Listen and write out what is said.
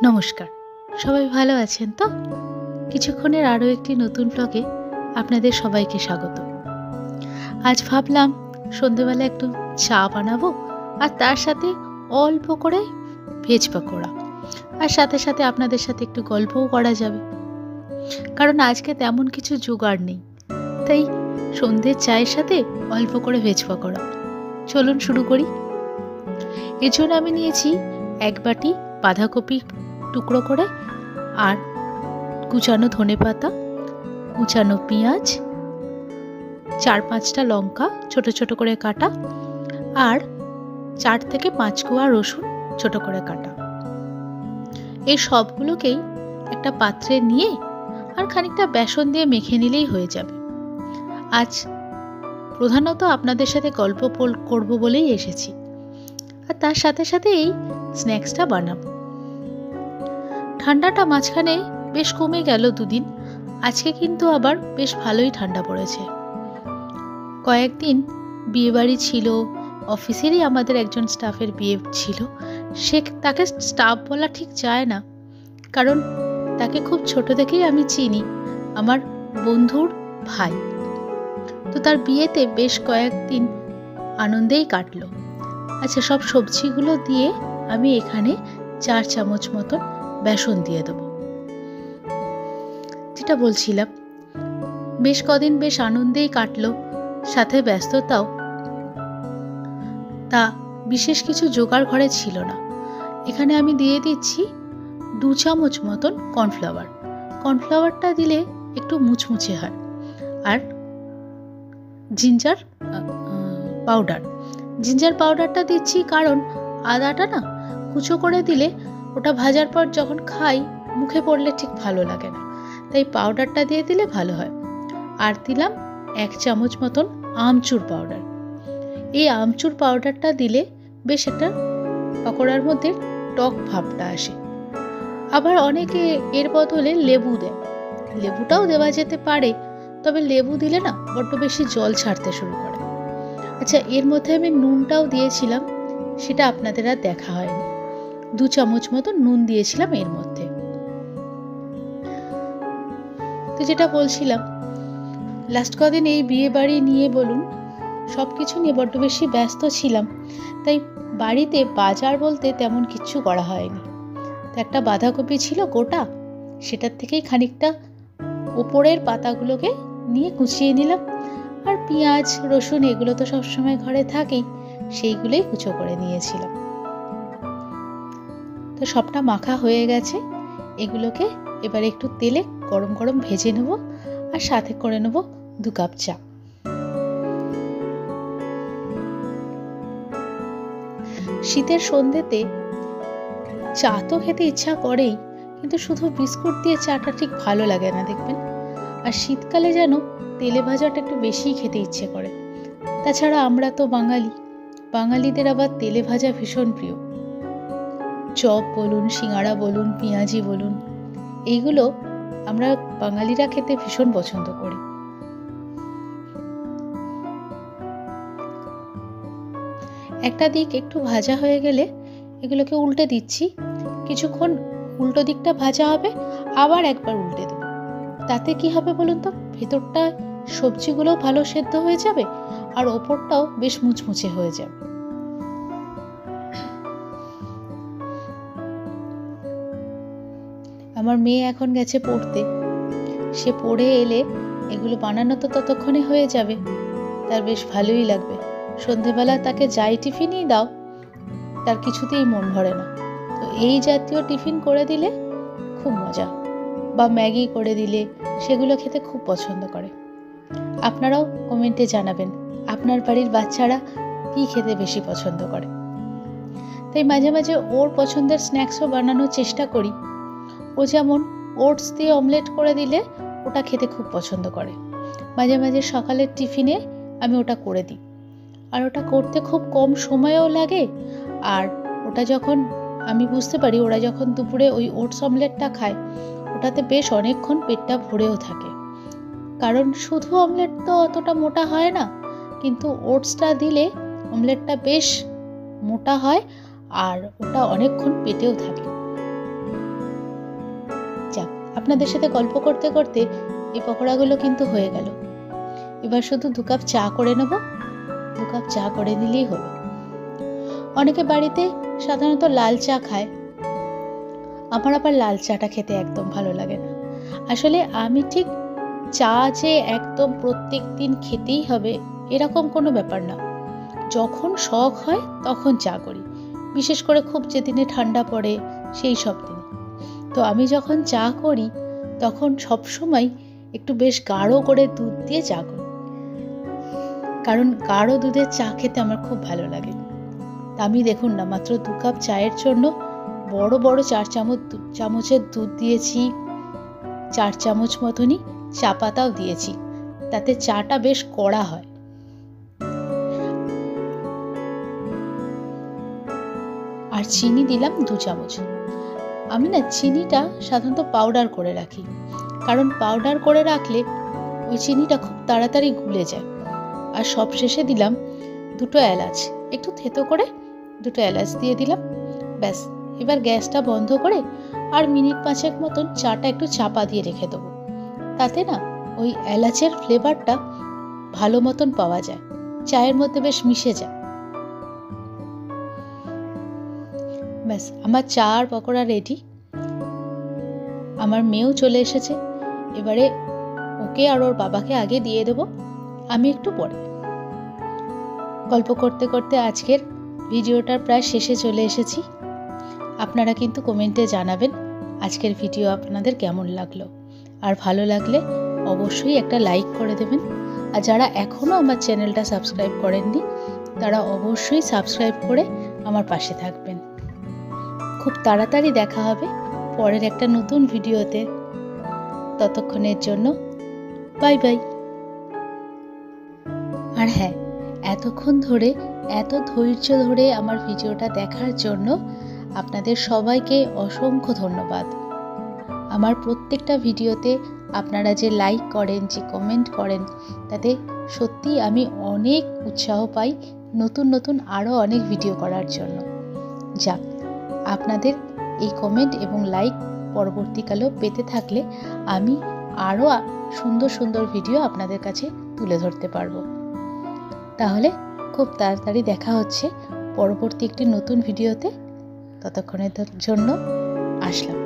নমস্কার, সবাই ভালো আছেন তো? কিছুক্ষণের আরও একটি নতুন ব্লগে আপনাদের সবাইকে স্বাগত। আজ ভাবলাম সন্ধেবেলা একটু চা বানাবো, আর তার সাথে অল্প করে ভেজ পাকোড়া, আর সাথে সাথে আপনাদের সাথে একটু গল্পও করা যাবে। কারণ আজকে তেমন কিছু জোগাড় নেই, তাই সন্ধ্যের চায়ের সাথে অল্প করে ভেজ পাকোড়া। চলুন শুরু করি। এর জন্য আমি নিয়েছি 1 বাটি বাঁধাকপি টুকরো করে, আর কুচানো ধনেপাতা, কুচানো পেঁয়াজ, 4-5টা লঙ্কা ছোট ছোট করে কাটা, আর 4 থেকে 5 কোয়া রসুন ছোট করে কাটা। এই সবগুলোকেই একটা পাত্রে নিয়ে আর খানিকটা বেসন দিয়ে মেখে নিলেই হয়ে যাবে। আজ প্রধানত আপনাদের সাথে গল্প করব বলেই এসেছি, আর তার সাথে সাথে এই স্ন্যাক্সটা বানাবো। ঠান্ডাটা মাঝখানে বেশ কমে গেল 2 দিন, আজকে কিন্তু আবার বেশ ভালোই ঠান্ডা পড়েছে। কয়েকদিন বিয়েবাড়ি ছিল, অফিসেরই আমাদের একজন স্টাফের বিয়ে ছিল। তাকে স্টাফ বলা ঠিক যায় না, কারণ তাকে খুব ছোট থেকেই আমি চিনি, আমার বন্ধুর ভাই। তো তার বিয়েতে বেশ কয়েকদিন আনন্দেই কাটলো। আচ্ছা, সব সবজিগুলো দিয়ে আমি এখানে 4 চামচ মতন বেসন দিয়ে দেবো। যেটা বলছিলাম, বেশ কদিন বেশ আনন্দেই কাটলো, সাথে ব্যস্ততাও। তা বিশেষ কিছু জোগাড় ঘরে ছিল না। এখানে আমি দিয়ে দিচ্ছি 2 চামচ মতন কর্নফ্লাওয়ার। কর্নফ্লাওয়ারটা দিলে একটু মুচমুচে হয়। আর জিঞ্জার পাউডারটা দিচ্ছি, কারণ আদাটা না কুচো করে দিলে ওটা ভাজার পর যখন খাই মুখে পড়লে ঠিক ভালো লাগে না, তাই পাউডারটা দিয়ে দিলে ভালো হয়। আর দিলাম 1 চামচ মতন আমচুর পাউডার। এই আমচুর পাউডারটা দিলে বেশ একটা পকোড়ার মধ্যে টক ভাবটা আসে। আবার অনেকে এর বদলে লেবু দেয়, লেবুটাও দেওয়া যেতে পারে, তবে লেবু দিলে না বড্ড বেশি জল ছাড়তে শুরু করে। আচ্ছা, এর মধ্যে আমি নুনটাও দিয়েছিলাম, সেটা আপনাদের আর দেখা হয়নি। 2 চামচ মতো নুন দিয়েছিলাম এর মধ্যে। তো যেটা বলছিলাম, লাস্ট কদিন এই বিয়ে বাড়ি নিয়ে বলুন, সব কিছু নিয়ে বড্ড বেশি ব্যস্ত ছিলাম, তাই বাড়িতে বাজার বলতে তেমন কিচ্ছু করা হয়নি। তো একটা বাঁধাকপি ছিল গোটা, সেটার থেকেই খানিকটা ওপরের পাতাগুলোকে নিয়ে কুচিয়ে নিলাম, আর পেঁয়াজ রসুন এগুলো তো সবসময় ঘরে থাকেই, সেইগুলোই কুচো করে নিয়েছিলাম। তো সবটা মাখা হয়ে গেছে, এগুলোকে এবার একটু তেলে গরম গরম ভেজে নেব, আর সাথে করে নেব 2 কাপ চা। শীতের সন্ধ্যেতে চা তো খেতে ইচ্ছা করেই, কিন্তু শুধু বিস্কুট দিয়ে চাটা ঠিক ভালো লাগে না, দেখবেন। আর শীতকালে যেন তেলে ভাজাটা একটু বেশিই খেতে ইচ্ছে করে। তাছাড়া আমরা তো বাঙালিদের আবার তেলে ভাজা ভীষণ প্রিয়। চপ বলুন, সিঙ্গাড়া বলুন, পেঁয়াজি বলুন, এইগুলো আমরা বাঙালিরা খেতে ভীষণ পছন্দ করি। একটা দিক একটু ভাজা হয়ে গেলে এগুলোকে উল্টে দিচ্ছি। কিছুক্ষণ উল্টো দিকটা ভাজা হবে, আবার একবার উল্টে দেব। তাতে কি হবে বলুন তো, ভেতরটা সবজিগুলো ভালো সেদ্ধ হয়ে যাবে, আর ওপরটাও বেশ মুচমুচে হয়ে যাবে। আমার মেয়ে এখন গেছে পড়তে, সে পড়ে এলে এগুলো বানানো তো ততক্ষণে হয়ে যাবে, তার বেশ ভালোই লাগবে। সন্ধেবেলা তাকে যাই টিফিনই দাও, তার কিছুতেই মন ভরে না। তো এই জাতীয় টিফিন করে দিলে খুব মজা, বা ম্যাগি করে দিলে সেগুলো খেতে খুব পছন্দ করে। আপনারাও কমেন্টে জানাবেন আপনার বাড়ির বাচ্চারা কি খেতে বেশি পছন্দ করে। তাই মাঝে মাঝে ওর পছন্দের স্ন্যাক্সও বানানোর চেষ্টা করি। ও যেমন ওটস দিয়ে অমলেট করে দিলে ওটা খেতে খুব পছন্দ করে। মাঝে মাঝে সকালের টিফিনে আমি ওটা করে দিই, আর ওটা করতে খুব কম সময়ও লাগে। আর ওটা যখন আমি বুঝতে পারি ওরা যখন দুপুরে ওই ওটস অমলেটটা খায়, ওটাতে বেশ অনেকক্ষণ পেটটা ভরেও থাকে। কারণ শুধু অমলেট তো অতটা মোটা হয় না, কিন্তু ওটসটা দিলে অমলেটটা বেশ মোটা হয়, আর ওটা অনেকক্ষণ পেটেও থাকে। আপনাদের সাথে গল্প করতে করতে এই পকোড়াগুলো কিন্তু হয়ে গেল। এবার শুধু 2 কাপ চা করে নেব। 2 কাপ চা করে নিলেই হলো। অনেকে বাড়িতে সাধারণত লাল চা খায়, আমার আবার লাল চাটা খেতে একদম ভালো লাগে না। আসলে আমি ঠিক চা যে একদম প্রত্যেক দিন খেতেই হবে এরকম কোনো ব্যাপার না। যখন শখ হয় তখন চা করি, বিশেষ করে খুব যেদিনে ঠান্ডা পড়ে সেই সব দিনে। তো আমি যখন চা করি তখন সবসময় একটু বেশ গাঢ় করে দুধ দিয়ে চা করি, কারণ গাঢ় দুধের চা খেতে আমার খুব ভালো লাগে। আমি দেখুন না, মাত্র 2 কাপ চায়ের জন্য বড় বড় 4 চামচের দুধ দিয়েছি, 4 চামচ মতনই চা পাতাও দিয়েছি, তাতে চাটা বেশ কড়া হয়। আর চিনি দিলাম 2 চামচ। আমি না চিনিটা সাধারণত পাউডার করে রাখি, কারণ পাউডার করে রাখলে ওই চিনিটা খুব তাড়াতাড়ি গুলে যায়। আর সবশেষে দিলাম 2টো এলাচ, একটু থেতো করে 2টো এলাচ দিয়ে দিলাম। ব্যাস, এবার গ্যাসটা বন্ধ করে আর মিনিট 5 মতন চাটা একটু চাপা দিয়ে রেখে দেবো। তাতে না ওই এলাচের ফ্লেভারটা ভালো মতন পাওয়া যায়, চায়ের মধ্যে বেশ মিশে যায়। ব্যাস, আমার চা আর পকোড়া রেডি। আমার মেয়েও চলে এসেছে, এবারে ওকে আর ওর বাবাকে আগে দিয়ে দেবো, আমি একটু পরে। গল্প করতে করতে আজকের ভিডিওটার প্রায় শেষে চলে এসেছি। আপনারা কিন্তু কমেন্টে জানাবেন আজকের ভিডিও আপনাদের কেমন লাগলো, আর ভালো লাগলে অবশ্যই একটা লাইক করে দেবেন। আর যারা এখনও আমার চ্যানেলটা সাবস্ক্রাইব করেননি তারা অবশ্যই সাবস্ক্রাইব করে আমার পাশে থাকবেন। খুব তাড়াতাড়ি দেখা হবে পরের একটা নতুন ভিডিওতে। ততক্ষণের জন্য বাই বাই। আর হ্যাঁ, এতক্ষণ ধরে এত ধৈর্য ধরে আমার ভিডিওটা দেখার জন্য আপনাদের সবাইকে অসংখ্য ধন্যবাদ। আমার প্রত্যেকটা ভিডিওতে আপনারা যে লাইক করেন, যে কমেন্ট করেন, তাতে সত্যিই আমি অনেক উৎসাহ পাই নতুন নতুন আরও অনেক ভিডিও করার জন্য। যাক, আপনাদের এই কমেন্ট এবং লাইক পরবর্তীকালেও পেতে থাকলে আমি আরও সুন্দর সুন্দর ভিডিও আপনাদের কাছে তুলে ধরতে পারবো। তাহলে খুব তাড়াতাড়ি দেখা হচ্ছে পরবর্তী একটি নতুন ভিডিওতে। ততক্ষণের জন্য আসলাম।